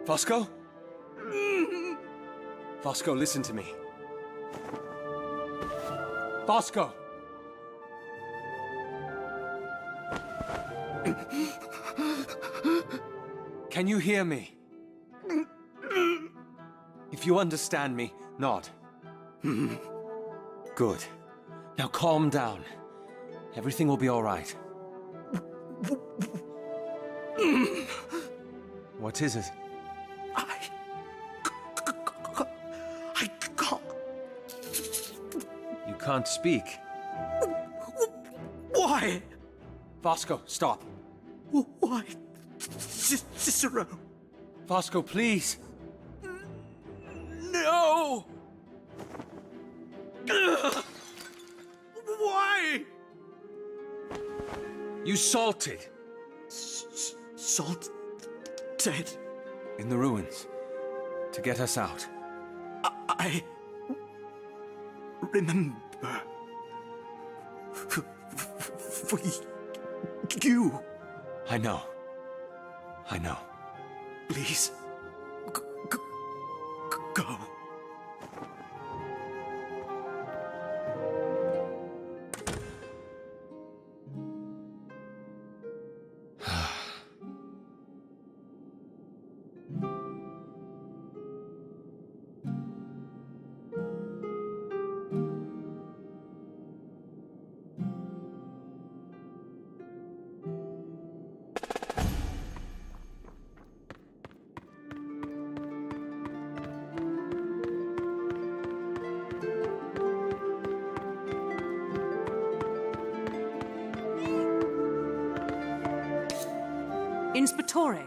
Fosco? Fosco, listen to me. Fosco! Can you hear me? If you understand me, nod. Good. Now calm down. Everything will be all right. What is it? I can't. You can't speak. Why? Fosco, stop. Why? Cicero. Fosco, please. No! Why? You salted. Salted? In the ruins. To get us out. I remember. For you. I know. I know. Please. Go. Inspectore.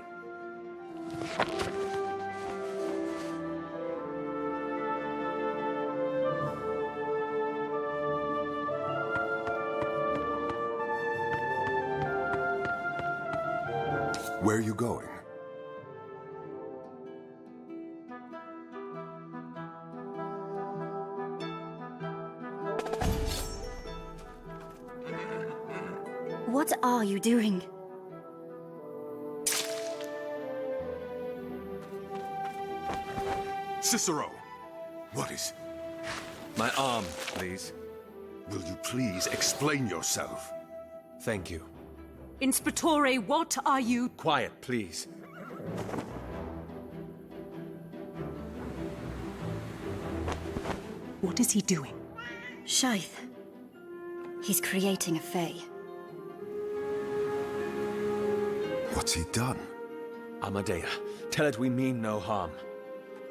Where are you going? What are you doing? Cicero! What is... My arm, please. Will you please explain yourself? Thank you. Inspectore, what are you... Quiet, please. What is he doing? Shaith. He's creating a Fae. What's he done? Amadea, tell it we mean no harm.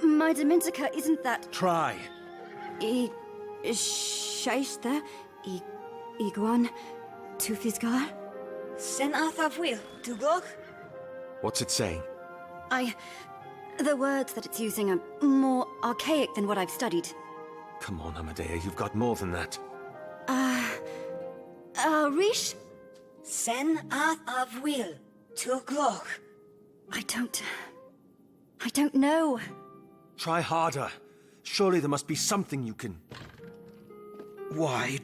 My Dominica isn't that... Try. Shaista? Iguan? Tufisgar? Sen Arthur to Glock? What's it saying? The words that it's using are more archaic than what I've studied. Come on, Amadea, you've got more than that. Rish? Sen Arthur to Glock. I don't know. Try harder. Surely there must be something you can... Why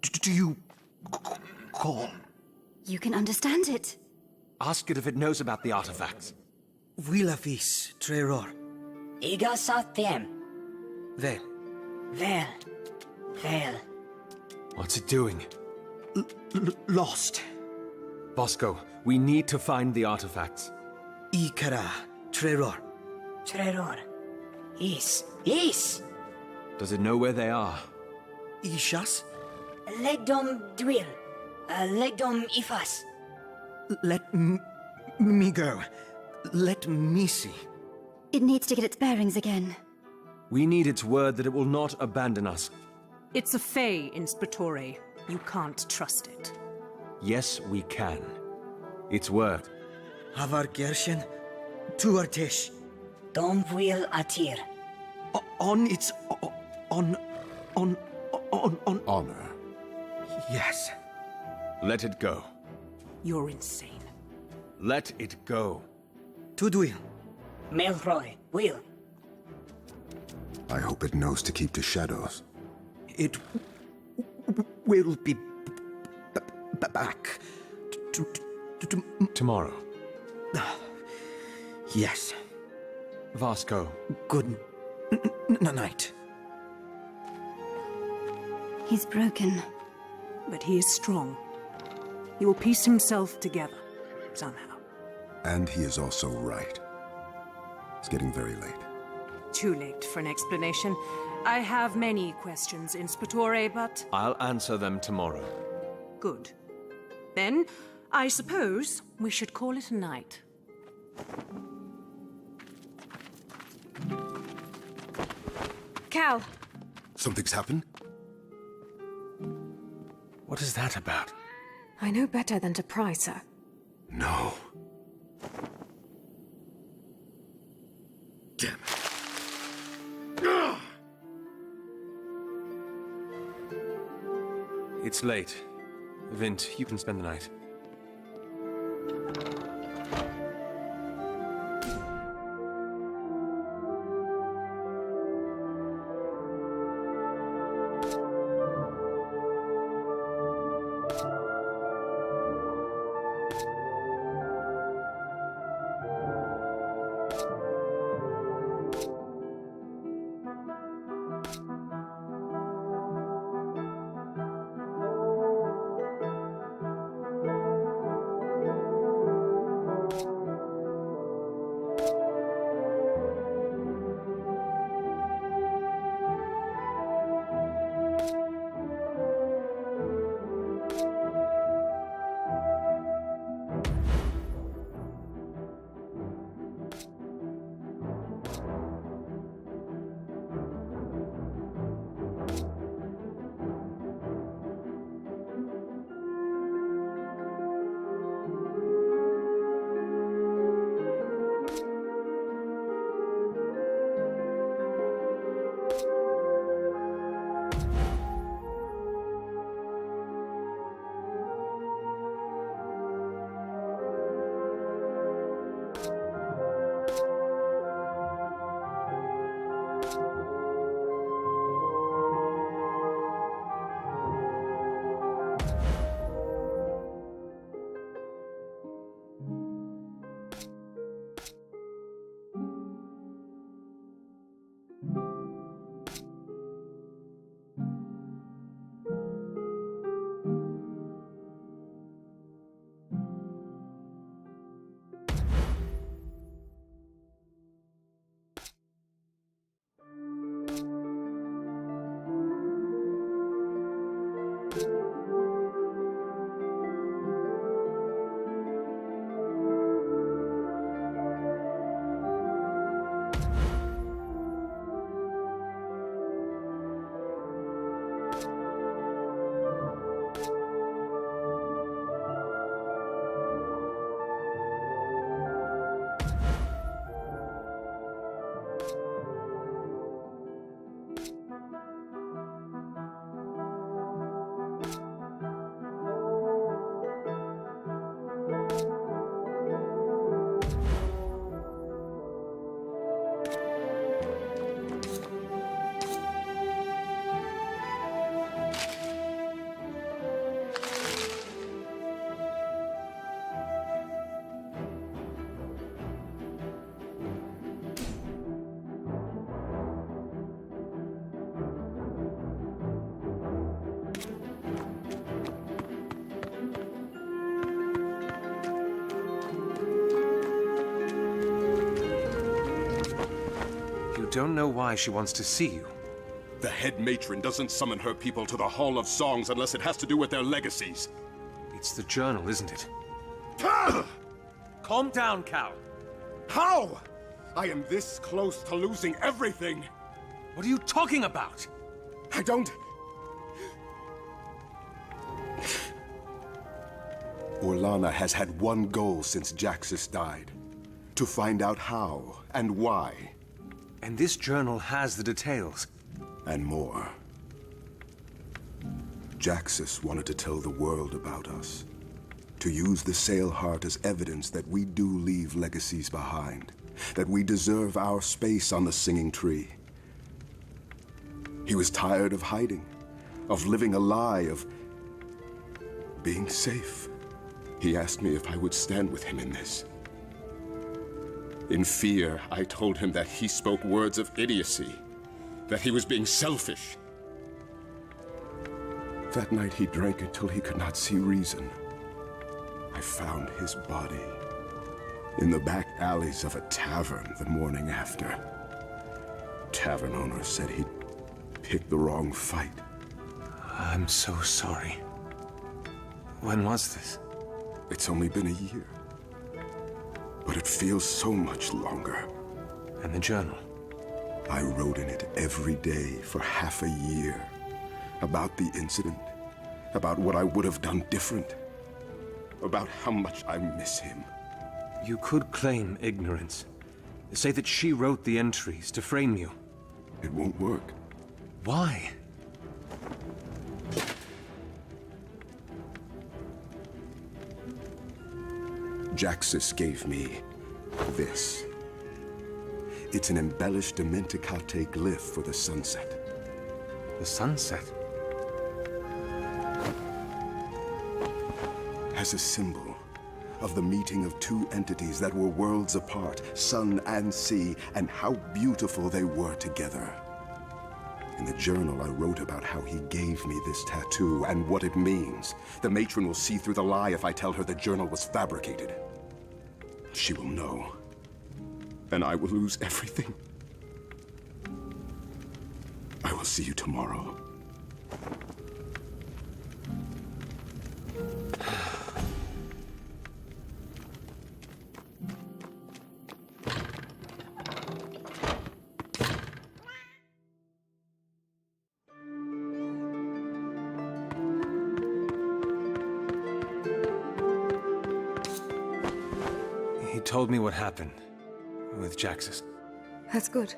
do you call? You can understand it. Ask it if it knows about the artifacts. Vilavis Treror. Iga Sathem. Vel. Vel. What's it doing? Lost. Bosco, we need to find the artifacts. Ikara Treror. Treror. Is. Does it know where they are? Ishas. Legdom Dwill. Legdom Ifas. Let me go. Let me see. It needs to get its bearings again. We need its word that it will not abandon us. It's a Fae, Inspectore. You can't trust it. Yes, we can. Its word. Havar Gershen. Tuartesh. Dom Will Atir. On its... on... Honor. Yes. Let it go. You're insane. Let it go. Tudwil. Melroy. Will. I hope it knows to keep the shadows. It will be back Tomorrow. Yes. Vasco. Good night. He's broken. But he is strong. He will piece himself together, somehow. And he is also right. It's getting very late. Too late for an explanation. I have many questions, Inspectore, but... I'll answer them tomorrow. Good. Then, I suppose we should call it a night. Cal, Something's happened? What is that about? I know better than to pry, sir. No. Damn it. It's late. Vint, you can spend the night. Don't know why she wants to see you. The head matron doesn't summon her people to the Hall of Songs unless it has to do with their legacies. It's the journal, isn't it? Calm down, Cal. How? I am this close to losing everything. What are you talking about? I don't... Orlana has had one goal since Jaxus died. To find out how and why. And this journal has the details. And more. Jaxus wanted to tell the world about us. To use the Sail Heart as evidence that we do leave legacies behind. That we deserve our space on the Singing Tree. He was tired of hiding. Of living a lie, of being safe. He asked me if I would stand with him in this. In fear, I told him that he spoke words of idiocy, that he was being selfish. That night he drank until he could not see reason. I found his body in the back alleys of a tavern the morning after. Tavern owner said he'd picked the wrong fight. I'm so sorry. When was this? It's only been a year. But it feels so much longer. And the journal? I wrote in it every day for half a year. About the incident. About what I would have done different. About how much I miss him. You could claim ignorance. Say that she wrote the entries to frame you. It won't work. Why? Jaxus gave me this. It's an embellished Dimenticate glyph for the sunset. The sunset? As a symbol of the meeting of two entities that were worlds apart, sun and sea, and how beautiful they were together. In the journal, I wrote about how he gave me this tattoo and what it means. The matron will see through the lie if I tell her the journal was fabricated. She will know. And I will lose everything. I will see you tomorrow. He told me what happened with Jaxus. That's good.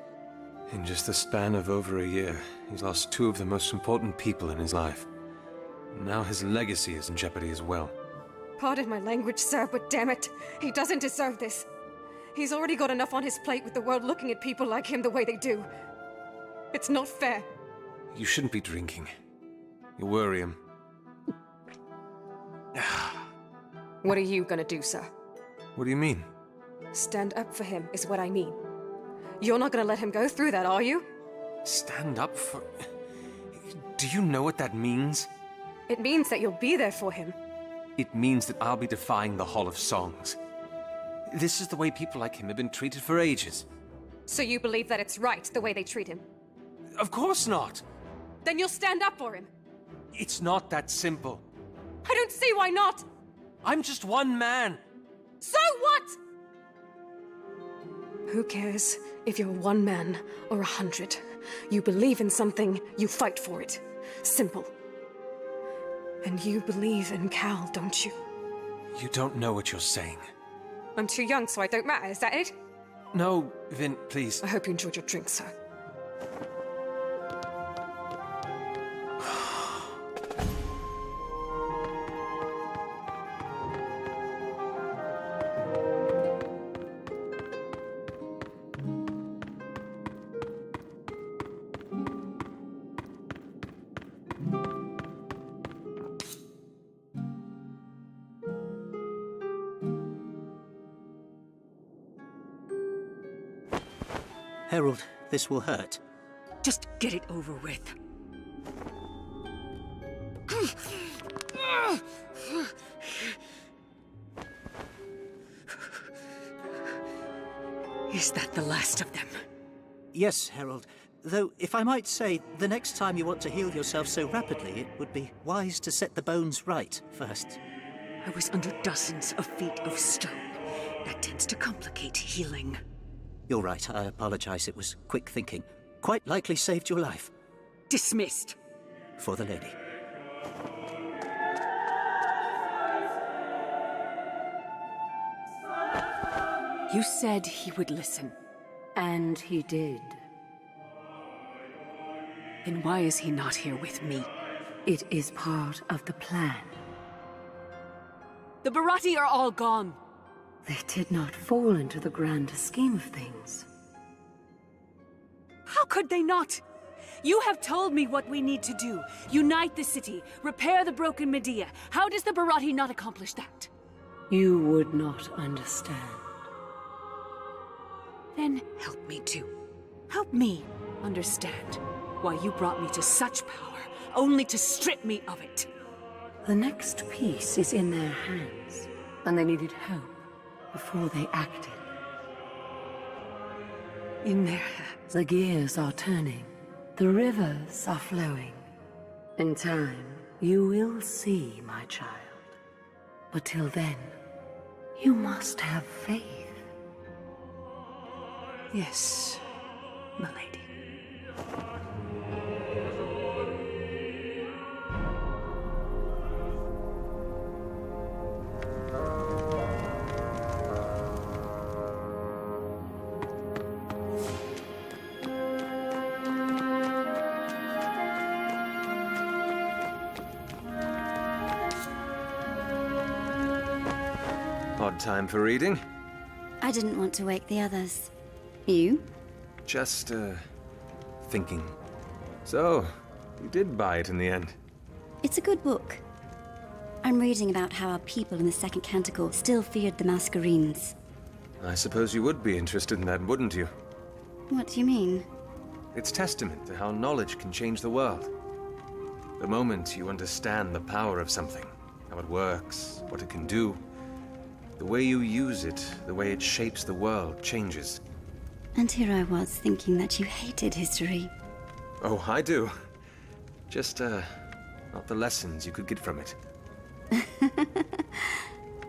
In just the span of over a year, he's lost two of the most important people in his life. Now his legacy is in jeopardy as well. Pardon my language, sir, but damn it, he doesn't deserve this. He's already got enough on his plate with the world looking at people like him the way they do. It's not fair. You shouldn't be drinking. You worry him. What are you gonna do, sir? What do you mean? Stand up for him, is what I mean. You're not gonna let him go through that, are you? Stand up for... Do you know what that means? It means that you'll be there for him. It means that I'll be defying the Hall of Songs. This is the way people like him have been treated for ages. So you believe that it's right, the way they treat him? Of course not! Then you'll stand up for him. It's not that simple. I don't see why not! I'm just one man! So what? Who cares if you're one man or 100? You believe in something, you fight for it. Simple. And you believe in Cal, don't you? You don't know what you're saying. I'm too young, so I don't matter, is that it? No, Vin, please. I hope you enjoyed your drink, sir. Herald, this will hurt. Just get it over with. Is that the last of them? Yes, Herald. Though, if I might say, the next time you want to heal yourself so rapidly, it would be wise to set the bones right first. I was under dozens of feet of stone. That tends to complicate healing. You're right, I apologize. It was quick thinking. Quite likely saved your life. Dismissed. For the lady. You said he would listen. And he did. Then why is he not here with me? It is part of the plan. The Barati are all gone. They did not fall into the grand scheme of things. How could they not? You have told me what we need to do. Unite the city, repair the broken Medea. How does the Barati not accomplish that? You would not understand. Then help me too. Help me understand why you brought me to such power, only to strip me of it. The next piece is in their hands, and they needed help before they acted. In their hands. The gears are turning. The rivers are flowing. In time, you will see, my child. But till then, you must have faith. Yes, milady. Odd time for reading. I didn't want to wake the others. You? Just, thinking. So, you did buy it in the end. It's a good book. I'm reading about how our people in the Second Canticle still feared the Mascherines. I suppose you would be interested in that, wouldn't you? What do you mean? It's testament to how knowledge can change the world. The moment you understand the power of something, how it works, what it can do, the way you use it, the way it shapes the world, changes. And here I was thinking that you hated history. Oh, I do. Just, not the lessons you could get from it.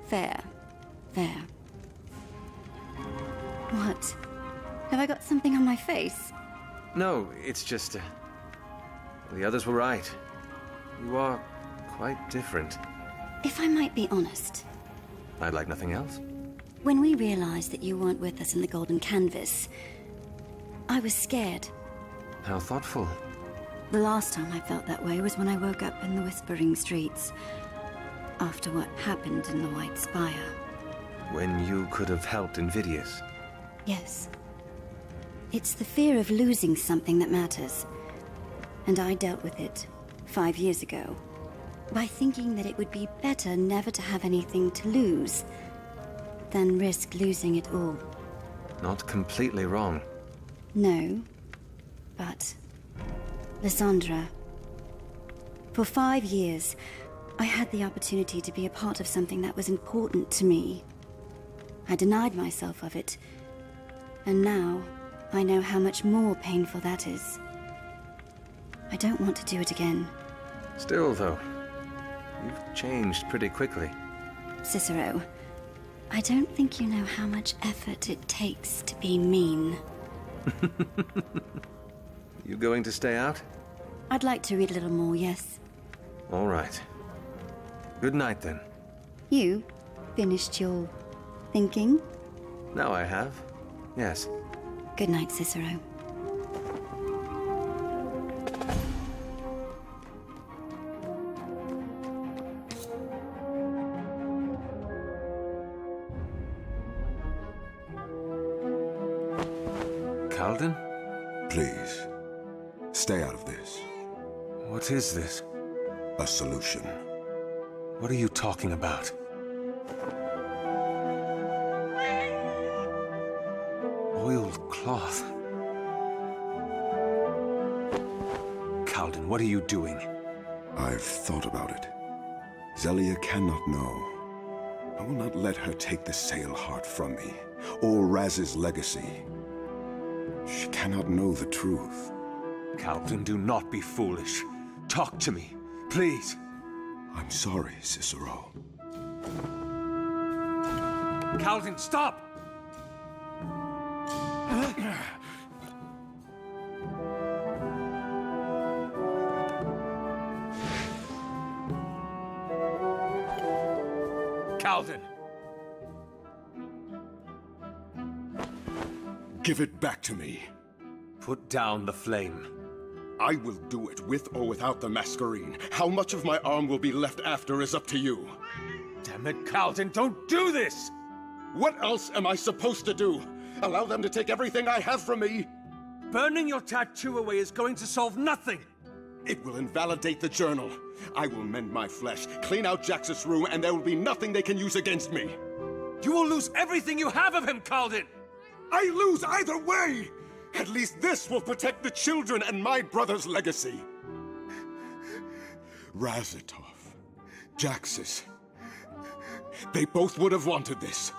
Fair. Fair. What? Have I got something on my face? No, it's just, the others were right. You are quite different. If I might be honest. I'd like nothing else. When we realized that you weren't with us in the Golden Canvas, I was scared. How thoughtful. The last time I felt that way was when I woke up in the Whispering Streets, after what happened in the White Spire. When you could have helped Invidious. Yes. It's the fear of losing something that matters. And I dealt with it 5 years ago, by thinking that it would be better never to have anything to lose than risk losing it all. Not completely wrong. No, but Lysandra, for 5 years, I had the opportunity to be a part of something that was important to me. I denied myself of it, and now I know how much more painful that is. I don't want to do it again. Still, though, you've changed pretty quickly. Cicero, I don't think you know how much effort it takes to be mean. You going to stay out? I'd like to read a little more, yes. All right. Good night, then. You finished your thinking? Now I have. Yes. Good night, Cicero. Calden? Please, stay out of this. What is this? A solution. What are you talking about? Oiled cloth. Calden, what are you doing? I've thought about it. Zelia cannot know. I will not let her take the Sail Heart from me, or Raz's legacy. She cannot know the truth. Calden, do not be foolish. Talk to me, please. I'm sorry, Cicero. Calden, stop! Calden! Give it back to me. Put down the flame. I will do it, with or without the Masquerine. How much of my arm will be left after is up to you. Damn it, Calden, don't do this! What else am I supposed to do? Allow them to take everything I have from me? Burning your tattoo away is going to solve nothing! It will invalidate the journal. I will mend my flesh, clean out Jax's room, and there will be nothing they can use against me. You will lose everything you have of him, Calden! I lose either way! At least this will protect the children and my brother's legacy. Razatov, Jaxus, they both would have wanted this.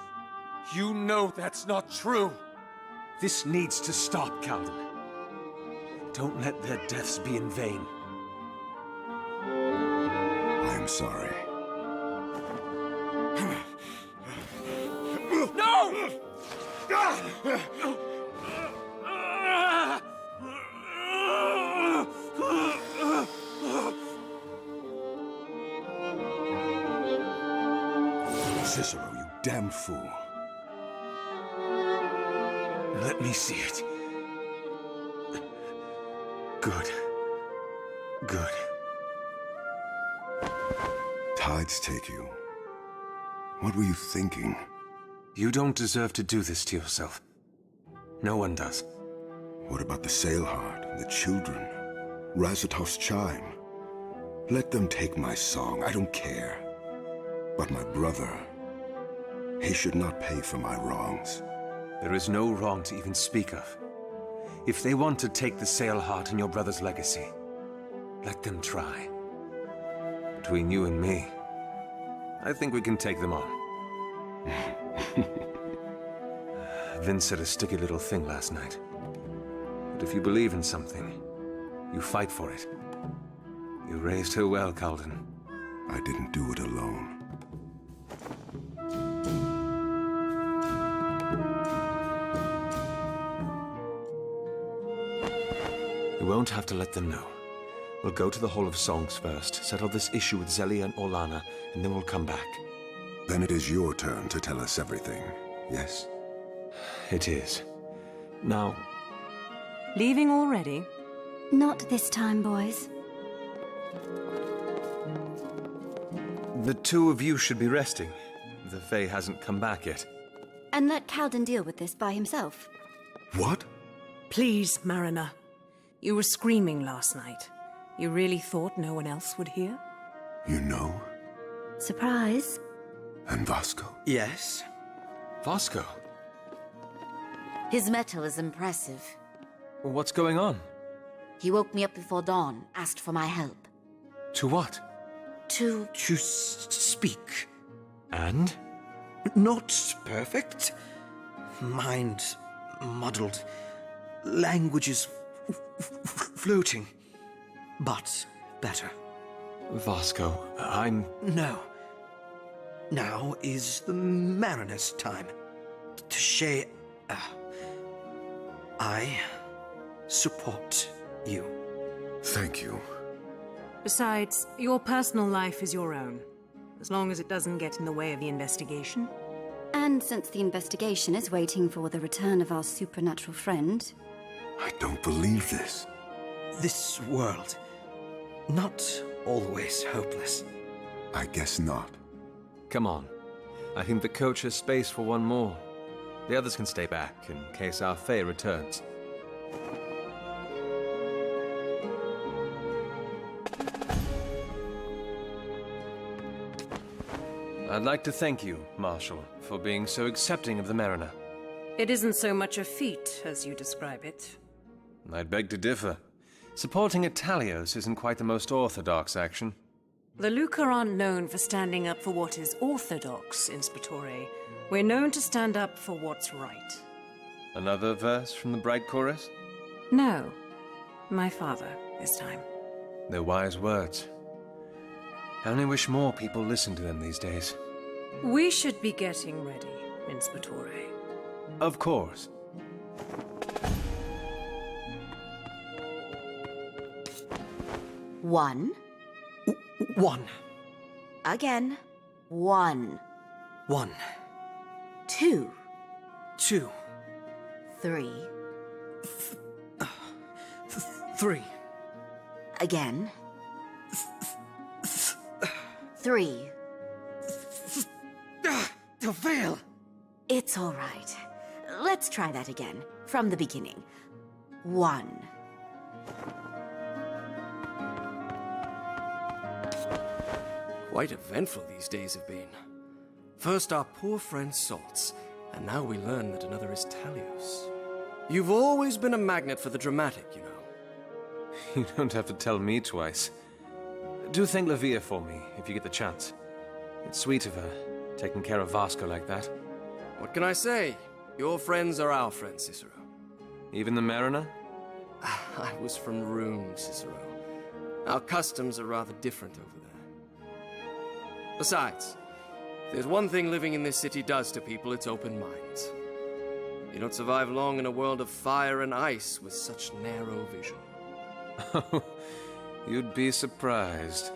You know that's not true. This needs to stop, Calden. Don't let their deaths be in vain. I am sorry. No! Cicero, you damned fool. Let me see it. Good. Good. Tides take you. What were you thinking? You don't deserve to do this to yourself. No one does. What about the Sailheart, the children? Razatov's chime? Let them take my song, I don't care. But my brother, he should not pay for my wrongs. There is no wrong to even speak of. If they want to take the Sailheart and your brother's legacy, let them try. Between you and me, I think we can take them on. Vince said a sticky little thing last night. But if you believe in something, you fight for it. You raised her well, Calden. I didn't do it alone. You won't have to let them know. We'll go to the Hall of Songs first, settle this issue with Zelia and Orlana, and then we'll come back. Then it is your turn to tell us everything, yes? It is. Now... Leaving already? Not this time, boys. The two of you should be resting. The Fae hasn't come back yet. And let Calden deal with this by himself. What? Please, Mariner. You were screaming last night. You really thought no one else would hear? You know? Surprise. And Vasco? Yes? Vasco? His metal is impressive. What's going on? He woke me up before dawn, asked for my help. To what? To speak. And? Not perfect. Mind muddled. Languages floating. But better. Vasco, I'm... No. Now is the Mariner's time. Touché. I support you. Thank you. Besides, your personal life is your own. As long as it doesn't get in the way of the investigation. And since the investigation is waiting for the return of our supernatural friend... I don't believe this. This world, not always hopeless. I guess not. Come on. I think the coach has space for one more. The others can stay back, in case our Fae returns. I'd like to thank you, Marshal, for being so accepting of the Mariner. It isn't so much a feat, as you describe it. I'd beg to differ. Supporting Italios isn't quite the most orthodox action. The Lucca aren't known for standing up for what is orthodox, Inspectore. We're known to stand up for what's right. Another verse from the Bright Chorus? No. My father, this time. They're wise words. I only wish more people listened to them these days. We should be getting ready, Inspectore. Of course. One. One. Again. One. One. Two. Two. Three. Three. Again. Three. The veil! It's all right. Let's try that again, from the beginning. One. Quite eventful these days have been. First our poor friend Saltz, And now we learn that another is Talios. You've always been a magnet for the dramatic, you know. You don't have to tell me twice. Do thank Lavia for me, if you get the chance. It's sweet of her, taking care of Vasco like that. What can I say? Your friends are our friends, Cicero. Even the mariner? I was from Rome, Cicero. Our customs are rather different over there. Besides, if there's one thing living in this city does to people, it's open minds. You don't survive long in a world of fire and ice with such narrow vision. Oh, you'd be surprised.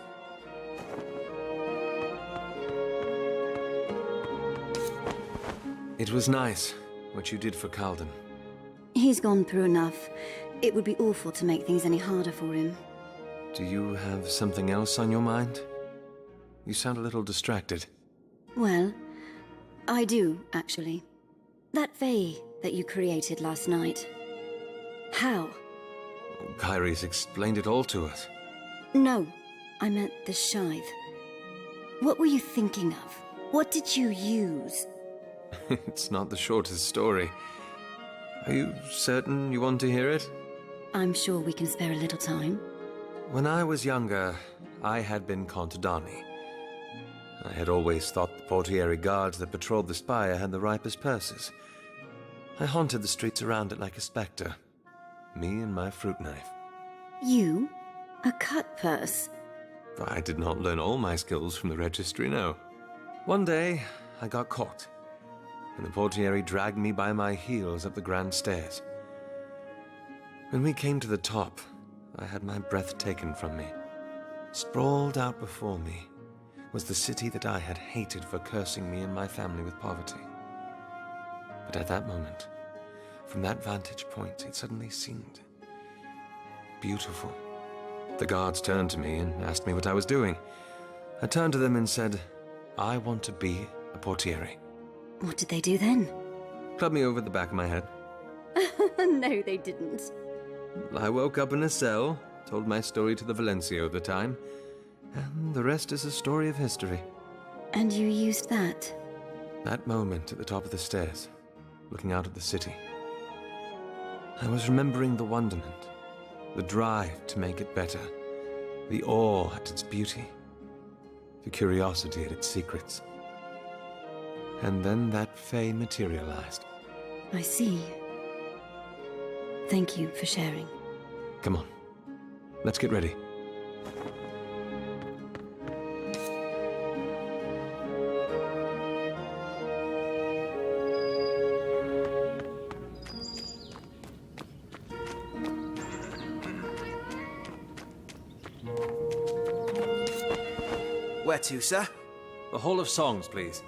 It was nice, what you did for Calden. He's gone through enough. It would be awful to make things any harder for him. Do you have something else on your mind? You sound a little distracted. Well, I do, actually. That Fae that you created last night. How? Kyrie's explained it all to us. No, I meant the Scythe. What were you thinking of? What did you use? It's not the shortest story. Are you certain you want to hear it? I'm sure we can spare a little time. When I was younger, I had been Contadani. I had always thought the portiere guards that patrolled the spire had the ripest purses. I haunted the streets around it like a spectre. Me and my fruit knife. You? A cut purse? I did not learn all my skills from the registry, no. One day, I got caught, and the portiere dragged me by my heels up the grand stairs. When we came to the top, I had my breath taken from me. Sprawled out before me was the city that I had hated for cursing me and my family with poverty. But at that moment, from that vantage point, it suddenly seemed beautiful. The guards turned to me and asked me what I was doing. I turned to them and said, I want to be a portiere. What did they do then? Clubbed me over the back of my head. No, they didn't. I woke up in a cell, told my story to the Valencio at the time, and the rest is a story of history. And you used that? That moment at the top of the stairs, looking out at the city. I was remembering the wonderment, the drive to make it better, the awe at its beauty, the curiosity at its secrets. And then that Fae materialized. I see. Thank you for sharing. Come on, let's get ready. Where to, sir? The Hall of Songs, please.